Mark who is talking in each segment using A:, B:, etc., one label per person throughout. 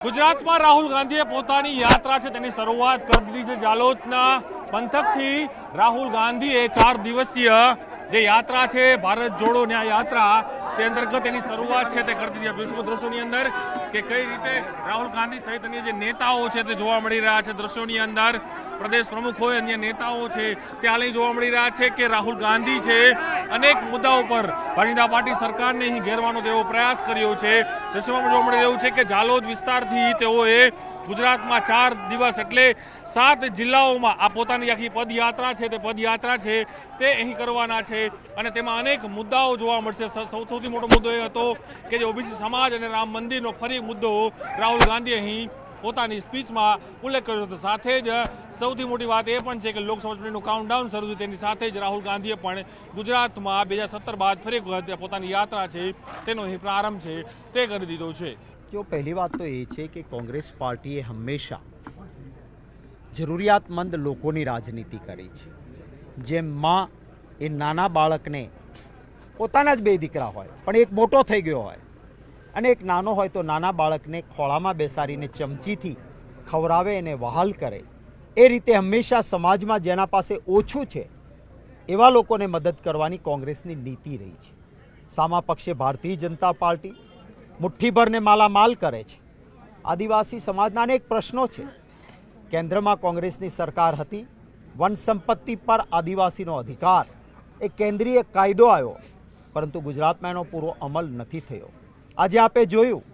A: ગુજરાતમાં રાહુલ ગાંધીએ પોતાની યાત્રા છે તેની શરૂઆત કરી દીધી છે। જાલોદના પંથકથી રાહુલ ગાંધીએ 4 દિવસીય જે યાત્રા છે ભારત જોડો ન્યાય યાત્રા તે અંતર્ગત એની શરૂઆત છે તે કરી દીધી। દર્શકો દ્રશ્યોની અંદર કે કઈ રીતે રાહુલ ગાંધી સહિત અન્ય જે નેતાઓ છે તે જોવા મળી રહ્યા છે। દ્રશ્યોની અંદર પ્રદેશ પ્રમુખ હોય અન્ય નેતાઓ છે તે હાલ જોવા મળી રહ્યા છે કે રાહુલ ગાંધી છે અનેક મુદ્દાઓ પર ભારતીય જનતા પાર્ટી સરકારને અહીં ઘેરવાનો તેવો પ્રયાસ કર્યો છે। દ્રશ્યોમાં જોવા મળી રહ્યું છે કે જાલોદ વિસ્તારથી તેઓએ ગુજરાતમાં 4 દિવસ એટલે 7 જિલ્લાઓમાં આ પોતાની આખી પદયાત્રા છે તે પદયાત્રા છે તે અહીં કરવાના છે અને તેમાં અનેક મુદ્દાઓ જોવા મળશે। સૌથી મોટો મુદ્દો એ હતો કે જે ઓબીસી સમાજ અને રામ મંદિરનો ફરી મુદ્દો રાહુલ ગાંધીએ અહીં પોતાની સ્પીચમાં ઉલ્લેખ કર્યો હતો। સાથે જ સૌથી મોટી વાત એ પણ છે કે લોકસભા ચૂંટણીનું કાઉન્ટડાઉન શરૂ થયું તેની સાથે જ રાહુલ ગાંધીએ પણ ગુજરાતમાં 2017 બાદ ફરી પોતાની યાત્રા છે તેનો અહીં પ્રારંભ છે તે કરી દીધો છે।
B: जो पहली बात तो ये है कि कांग्रेस पार्टी हमेशा જરૂરિયાતમંદ લોકોની રાજનીતિ કરી છે। જેમ માં એ નાના બાળકને પોતાના જ 2 દીકરા હોય પણ એક મોટો થઈ ગયો હોય અને એક નાનો હોય તો નાના બાળકને ખોળામાં બેસાડીને ચમચીથી ખવડાવે અને વહાલ કરે, એ રીતે હંમેશા સમાજમાં જેના પાસે ઓછું છે એવા લોકોને મદદ કરવાની કોંગ્રેસની નીતિ રહી છે। સામા પક્ષે ભારતીય જનતા પાર્ટી મુઠ્ઠીભરને માલામાલ કરે છે। આદિવાસી સમાજના અનેક પ્રશ્નો છે। કેન્દ્રમાં કોંગ્રેસની સરકાર હતી, વન સંપત્તિ પર આદિવાસીનો અધિકાર એ કેન્દ્રીય કાયદો આવ્યો પરંતુ ગુજરાતમાં એનો પૂરો અમલ નથી થયો। આજે આપે જોયું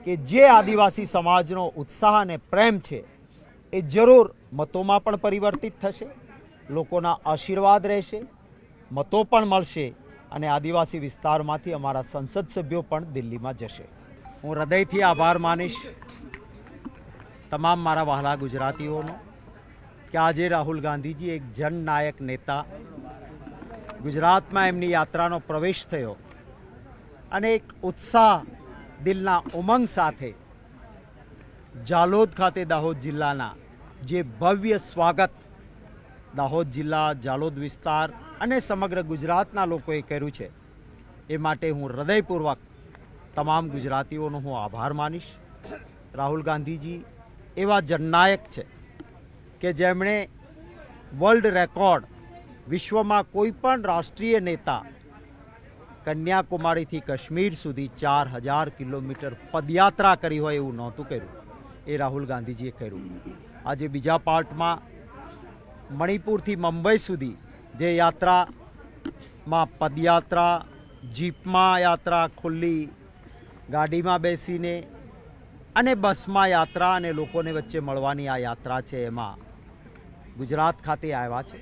B: કે જે આદિવાસી સમાજનો ઉત્સાહ અને પ્રેમ છે એ જરૂર મતોમાં પણ પરિવર્તિત થશે, લોકોના આશીર્વાદ રહેશે, મતો પણ મળશે અને આદિવાસી વિસ્તારમાંથી અમારા સંસદ સભ્યો પણ દિલ્હીમાં જશે। હું હૃદયથી આભાર માનીશ તમામ મારા વહાલા ગુજરાતીઓનો કે આજે રાહુલ ગાંધીજી એક જનનાયક નેતા ગુજરાતમાં એમની યાત્રાનો પ્રવેશ થયો અને એક ઉત્સાહ દિલના ઉમંગ સાથે જાલોદ ખાતે દાહોદ જિલ્લાના જે ભવ્ય સ્વાગત દાહોદ જિલ્લા, જાલોદ વિસ્તાર અને સમગ્ર ગુજરાતના લોકોએ કર્યું છે એ માટે હું હૃદયપૂર્વક તમામ ગુજરાતીઓનો હું આભાર માનીશ। રાહુલ ગાંધીજી એવા જનનાયક છે કે જેમણે વર્લ્ડ રેકોર્ડ વિશ્વમાં કોઈ પણ રાષ્ટ્રીય નેતા કન્યાકુમારીથી કાશ્મીર સુધી 4000 કિલોમીટર પદયાત્રા કરી હોય એવું નહોતું કર્યું, એ રાહુલ ગાંધીજીએ કર્યું। આજે બીજા પાર્ટમાં મણિપુરથી મુંબઈ સુધી જે યાત્રામાં પદયાત્રા, જીપમાં યાત્રા, ખુલ્લી ગાડીમાં બેસીને અને બસમાં યાત્રા અને લોકોને વચ્ચે મળવાની આ યાત્રા છે, એમાં ગુજરાત ખાતે આવ્યા છે।